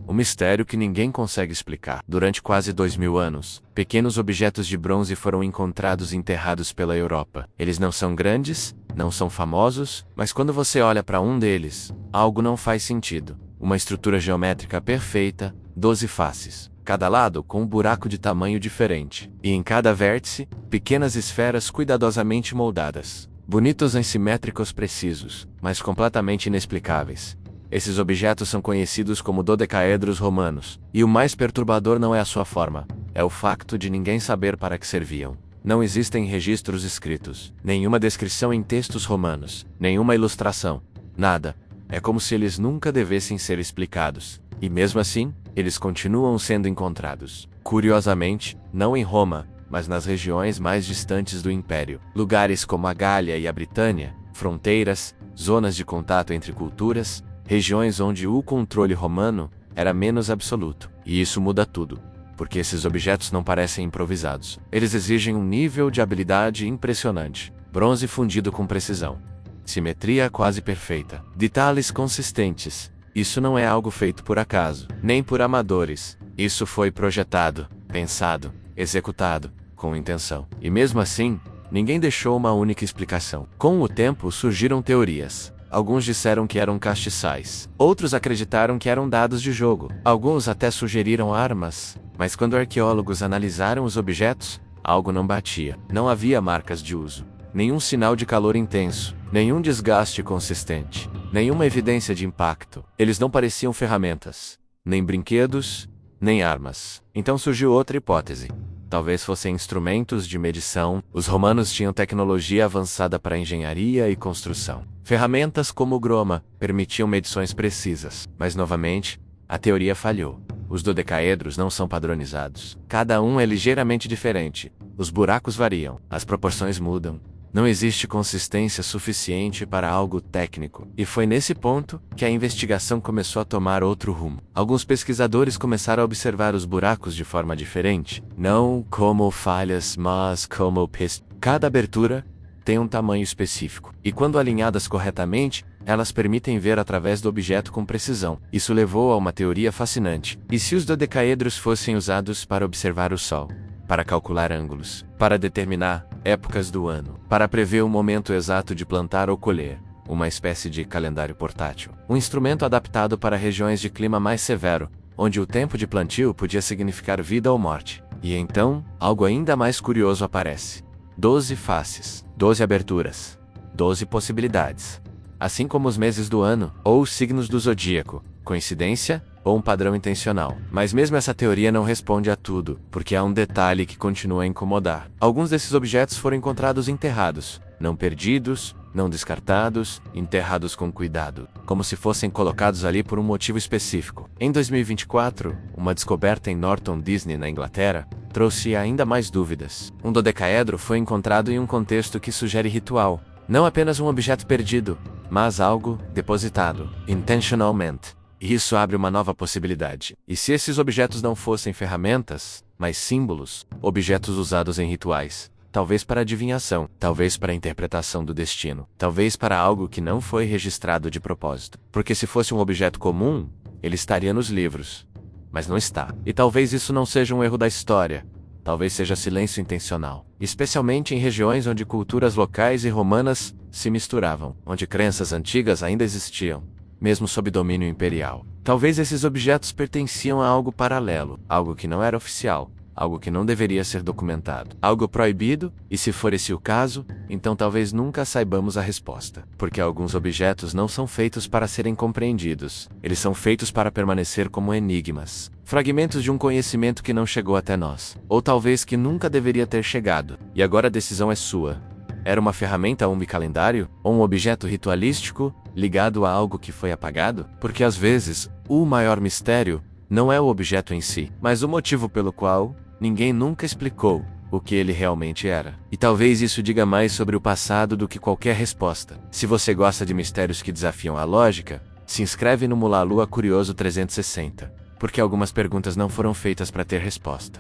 um mistério que ninguém consegue explicar. Durante quase 2000 anos, pequenos objetos de bronze foram encontrados e enterrados pela Europa. Eles não são grandes, não são famosos, mas quando você olha para um deles, algo não faz sentido. Uma estrutura geométrica perfeita, 12 faces, cada lado com um buraco de tamanho diferente, e em cada vértice, pequenas esferas cuidadosamente moldadas. Bonitos e simétricos precisos, mas completamente inexplicáveis. Esses objetos são conhecidos como dodecaedros romanos, e o mais perturbador não é a sua forma, é o facto de ninguém saber para que serviam. Não existem registros escritos, nenhuma descrição em textos romanos, nenhuma ilustração, nada. É como se eles nunca devessem ser explicados. E mesmo assim, eles continuam sendo encontrados. Curiosamente, não em Roma, mas nas regiões mais distantes do Império. Lugares como a Gália e a Britânia, fronteiras, zonas de contato entre culturas, regiões onde o controle romano era menos absoluto. E isso muda tudo, porque esses objetos não parecem improvisados. Eles exigem um nível de habilidade impressionante. Bronze fundido com precisão. Simetria quase perfeita. Detalhes consistentes. Isso não é algo feito por acaso, nem por amadores. Isso foi projetado, pensado, executado, com intenção. E mesmo assim, ninguém deixou uma única explicação. Com o tempo surgiram teorias. Alguns disseram que eram castiçais. Outros acreditaram que eram dados de jogo. Alguns até sugeriram armas. Mas quando arqueólogos analisaram os objetos, algo não batia. Não havia marcas de uso. Nenhum sinal de calor intenso. Nenhum desgaste consistente. Nenhuma evidência de impacto. Eles não pareciam ferramentas. Nem brinquedos, nem armas. Então surgiu outra hipótese. Talvez fossem instrumentos de medição. Os romanos tinham tecnologia avançada para engenharia e construção. Ferramentas como o groma permitiam medições precisas. Mas novamente, a teoria falhou. Os dodecaedros não são padronizados. Cada um é ligeiramente diferente. Os buracos variam. As proporções mudam. Não existe consistência suficiente para algo técnico. E foi nesse ponto que a investigação começou a tomar outro rumo. Alguns pesquisadores começaram a observar os buracos de forma diferente. Não como falhas, mas como pistas. Cada abertura tem um tamanho específico. E quando alinhadas corretamente, elas permitem ver através do objeto com precisão. Isso levou a uma teoria fascinante. E se os dodecaedros fossem usados para observar o Sol? Para calcular ângulos, para determinar épocas do ano, para prever o momento exato de plantar ou colher, uma espécie de calendário portátil. Um instrumento adaptado para regiões de clima mais severo, onde o tempo de plantio podia significar vida ou morte. E então, algo ainda mais curioso aparece. 12 faces, 12 aberturas, 12 possibilidades. Assim como os meses do ano, ou os signos do zodíaco. Coincidência? Ou um padrão intencional. Mas mesmo essa teoria não responde a tudo, porque há um detalhe que continua a incomodar. Alguns desses objetos foram encontrados enterrados, não perdidos, não descartados, enterrados com cuidado, como se fossem colocados ali por um motivo específico. Em 2024, uma descoberta em Norton Disney, na Inglaterra, trouxe ainda mais dúvidas. Um dodecaedro foi encontrado em um contexto que sugere ritual. Não apenas um objeto perdido, mas algo depositado, intentionalmente. E isso abre uma nova possibilidade. E se esses objetos não fossem ferramentas, mas símbolos, objetos usados em rituais, talvez para adivinhação, talvez para a interpretação do destino, talvez para algo que não foi registrado de propósito. Porque se fosse um objeto comum, ele estaria nos livros. Mas não está. E talvez isso não seja um erro da história. Talvez seja silêncio intencional. Especialmente em regiões onde culturas locais e romanas se misturavam, onde crenças antigas ainda existiam, mesmo sob domínio imperial. Talvez esses objetos pertenciam a algo paralelo, algo que não era oficial, algo que não deveria ser documentado, algo proibido, e se for esse o caso, então talvez nunca saibamos a resposta. Porque alguns objetos não são feitos para serem compreendidos, eles são feitos para permanecer como enigmas, fragmentos de um conhecimento que não chegou até nós, ou talvez que nunca deveria ter chegado. E agora a decisão é sua. Era uma ferramenta ou um calendário? Ou um objeto ritualístico, ligado a algo que foi apagado? Porque às vezes, o maior mistério não é o objeto em si, mas o motivo pelo qual ninguém nunca explicou o que ele realmente era. E talvez isso diga mais sobre o passado do que qualquer resposta. Se você gosta de mistérios que desafiam a lógica, se inscreve no Mula Lua Curioso 360, porque algumas perguntas não foram feitas para ter resposta.